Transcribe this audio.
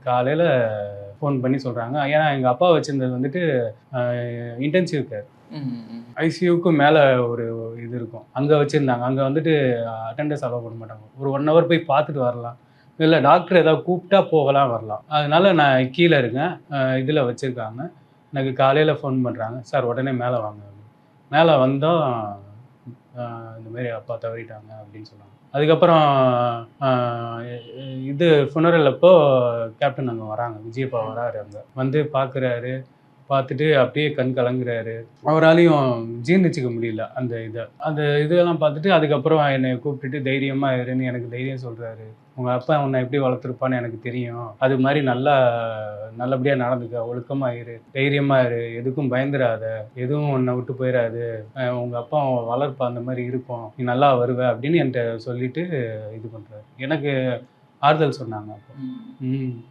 காலையில் ஃபோன் பண்ணி சொல்கிறாங்க. ஏன்னா எங்கள் அப்பா வச்சுருந்தது வந்துட்டு இன்டென்சிவ் கேர். ஐசியூக்கு மேலே ஒரு இது இருக்கும், அங்கே வச்சுருந்தாங்க. அங்கே வந்துட்டு அட்டெண்டன்ஸ் அலோவ் பண்ண மாட்டாங்க. ஒரு 1 ஹவர் போய் பார்த்துட்டு வரலாம், இல்லை டாக்டர் ஏதாவது கூப்பிட்டா போகலாம் வரலாம். அதனால நான் கீழே இருக்கேன், இதில் வச்சுருக்காங்க. எனக்கு காலையில் ஃபோன் பண்ணுறாங்க, சார் உடனே மேலே வாங்க. மேலே வந்தோம், இந்தமாரி அப்பா தவறிட்டாங்க அப்படின்னு சொன்னாங்க. அதுக்கப்புறம் இது ஃபுனரல் அப்போ கேப்டன் அங்கே வராங்க, விஜயப்பா வராரு. அங்கே வந்து பார்க்குறாரு, பார்த்துட்டு அப்படியே கண் கலங்குறாரு. அவராலையும் ஜீர்ணிச்சிக்க முடியல அந்த இதெல்லாம் பார்த்துட்டு அதுக்கப்புறம் என்னை கூப்பிட்டுட்டு தைரியமா இருன்னு எனக்கு தைரியம் சொல்றாரு. உங்க அப்பா உன்னை எப்படி வளர்த்துருப்பான்னு எனக்கு தெரியும், அது மாதிரி நல்லபடியா நடந்துக்க, ஒழுக்கமா இரு, தைரியமா இரு, எதுக்கும் பயந்துராத, எதுவும் உன்னை விட்டு போயிடாது, உங்க அப்பா வளர்ப்பு அந்த மாதிரி இருக்கும், நீ நல்லா வருவ அப்படின்னு என்கிட்ட சொல்லிட்டு இது பண்றாரு. எனக்கு ஆறுதல் சொன்னாங்க அப்போ.